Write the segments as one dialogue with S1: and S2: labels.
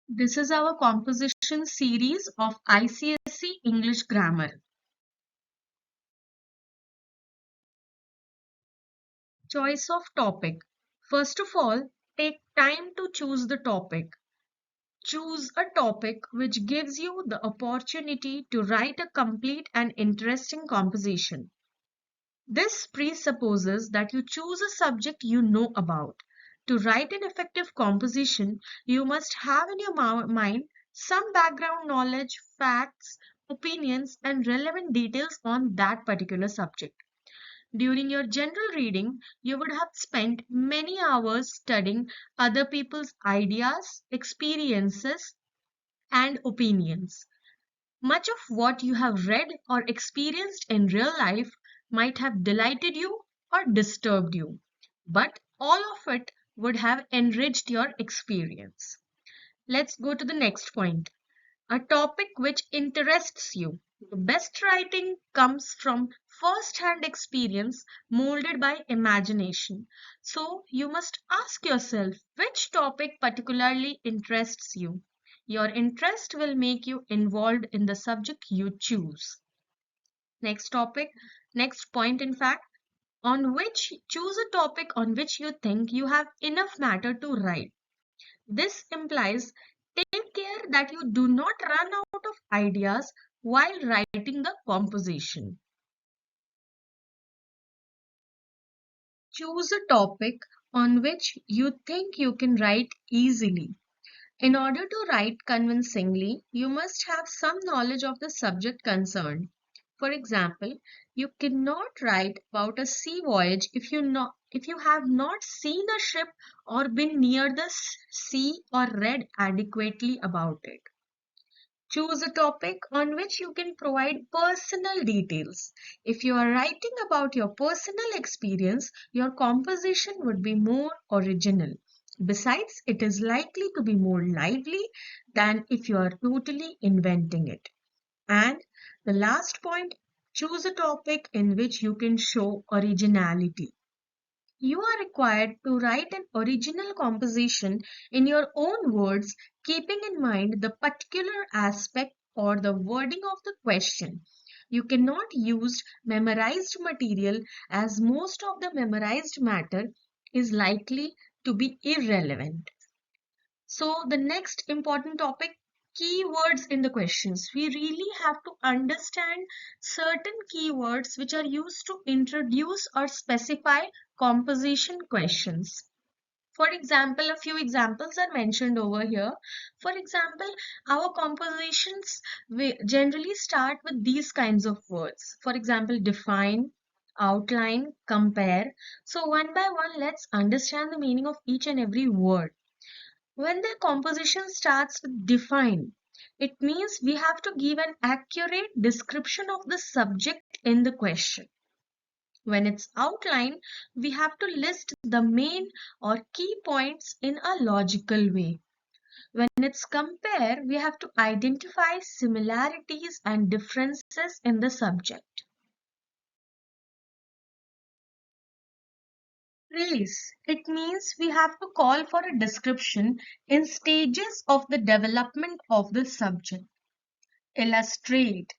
S1: This is our composition series of ICSE English Grammar. Choice of topic. First of all, take time to choose the topic. Choose a topic which gives you the opportunity to write a complete and interesting composition. This presupposes that you choose a subject you know about. To write an effective composition, you must have in your mind some background knowledge, facts, opinions, and relevant details on that particular subject. During your general reading, you would have spent many hours studying other people's ideas, experiences, and opinions. Much of what you have read or experienced in real life might have delighted you or disturbed you, but all of it would have enriched your experience. Let's go to the next point. A topic which interests you. The best writing comes from first hand experience molded by imagination. So you must ask yourself which topic particularly interests you. Your interest will make you involved in the subject you choose. Next topic, next point, in fact, on which choose a topic on which you think you have enough matter to write. This implies take care that you do not run out of ideas while writing the composition. Choose a topic on which you think you can write easily. In order to write convincingly, you must have some knowledge of the subject concerned. For example, you cannot write about a sea voyage if you have not seen a ship or been near the sea or read adequately about it. Choose a topic on which you can provide personal details. If you are writing about your personal experience, your composition would be more original. Besides, it is likely to be more lively than if you are totally inventing it. And the last point, choose a topic in which you can show originality. You are required to write an original composition in your own words, keeping in mind the particular aspect or the wording of the question. You cannot use memorized material, as most of the memorized matter is likely to be irrelevant. So the next important topic, keywords in the questions. We really have to understand certain keywords which are used to introduce or specify composition questions. For example, a few examples are mentioned over here. For example, our compositions we generally start with these kinds of words. For example, define, outline, compare. So one by one, let's understand the meaning of each and every word. When the composition starts with define, it means we have to give an accurate description of the subject in the question. When it's outline, we have to list the main or key points in a logical way. When it's compare, we have to identify similarities and differences in the subject. Trace, it means we have to call for a description in stages of the development of the subject. Illustrate,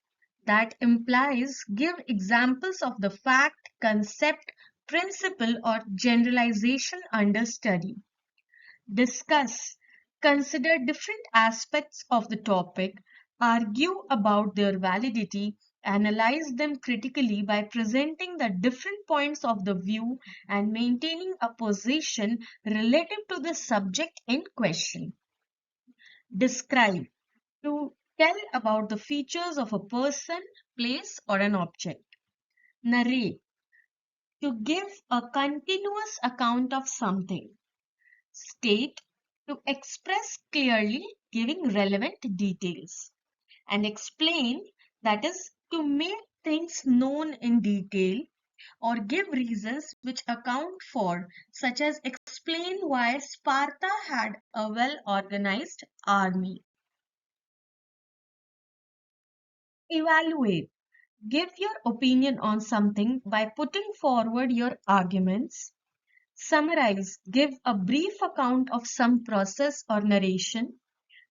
S1: that implies give examples of the fact, concept, principle, or generalization under study. Discuss, consider different aspects of the topic, argue about their validity, analyze them critically by presenting the different points of the view and maintaining a position relative to the subject in question. Describe, to tell about the features of a person, place, or an object. Narrate, to give a continuous account of something. State, to express clearly, giving relevant details. And explain, that is, to make things known in detail or give reasons which account for, such as explain why Sparta had a well organized army. Evaluate, give your opinion on something by putting forward your arguments. Summarize, give a brief account of some process or narration.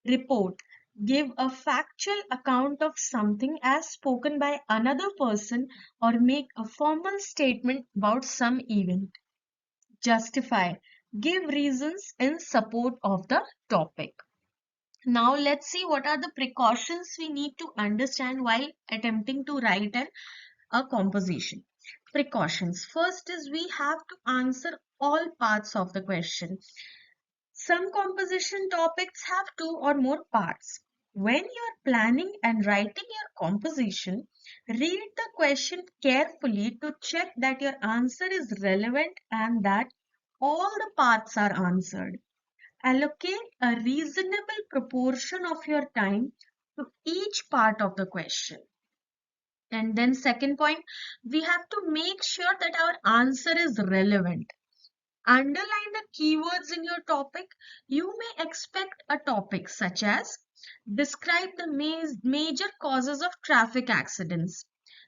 S1: Report. Give a factual account of something as spoken by another person or make a formal statement about some event. Justify. Give reasons in support of the topic. Now let's see what are the precautions we need to understand while attempting to write a composition. Precautions. First is we have to answer all parts of the question. Some composition topics have two or more parts. When you're planning and writing your composition, read the question carefully to check that your answer is relevant and that all the parts are answered. Allocate a reasonable proportion of your time to each part of the question. And then second point, we have to make sure that our answer is relevant. Underline the keywords in your topic. You may expect a topic such as describe the major causes of traffic accidents.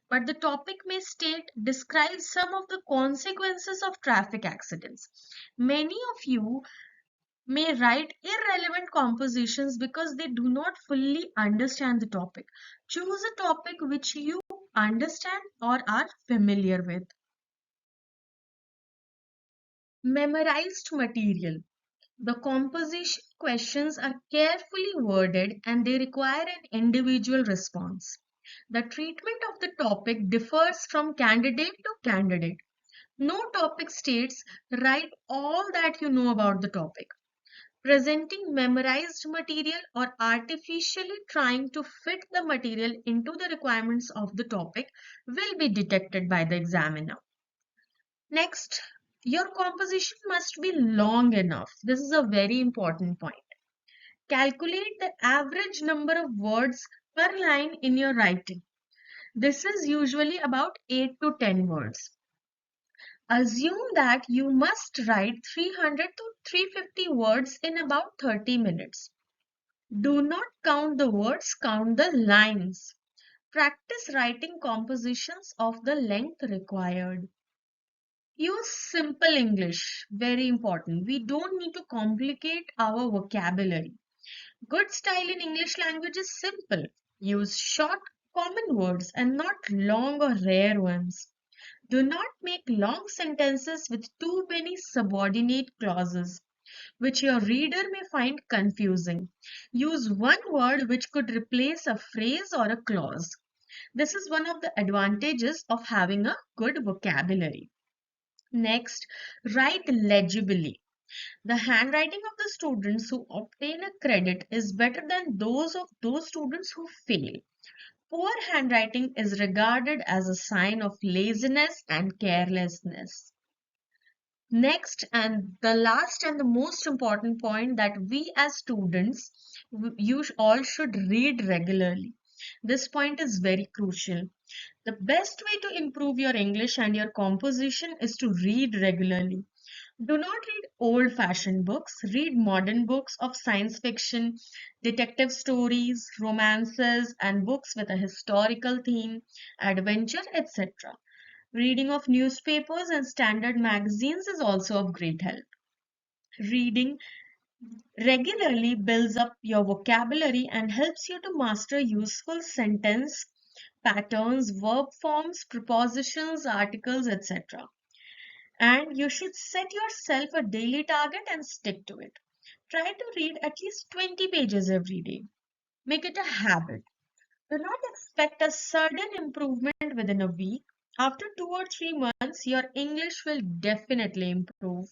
S1: But the topic may state describe some of the consequences of traffic accidents. Many of you may write irrelevant compositions because they do not fully understand the topic. Choose a topic which you understand or are familiar with. Memorized material. The composition questions are carefully worded and they require an individual response. The treatment of the topic differs from candidate to candidate. No topic states write all that you know about the topic. Presenting memorized material or artificially trying to fit the material into the requirements of the topic will be detected by the examiner. Next, your composition must be long enough. This is a very important point. Calculate the average number of words per line in your writing. This is usually about 8 to 10 words. Assume that you must write 300 to 350 words in about 30 minutes. Do not count the words, count the lines. Practice writing compositions of the length required. Use simple English, very important. We don't need to complicate our vocabulary. Good style in English language is simple. Use short, common words and not long or rare ones. Do not make long sentences with too many subordinate clauses, which your reader may find confusing. Use one word which could replace a phrase or a clause. This is one of the advantages of having a good vocabulary. Next, write legibly. The handwriting of the students who obtain a credit is better than those of those students who fail. Poor handwriting is regarded as a sign of laziness and carelessness. Next, and the last and the most important point, that we as students, you all should read regularly. This point is very crucial. The best way to improve your English and your composition is to read regularly. Do not read old-fashioned books. Read modern books of science fiction, detective stories, romances, and books with a historical theme, adventure, etc. Reading of newspapers and standard magazines is also of great help. Reading regularly builds up your vocabulary and helps you to master useful sentence patterns, verb forms, prepositions, articles, etc. And you should set yourself a daily target and stick to it. Try to read at least 20 pages every day. Make it a habit. Do not expect a sudden improvement within a week. After 2 or 3 months, your English will definitely improve.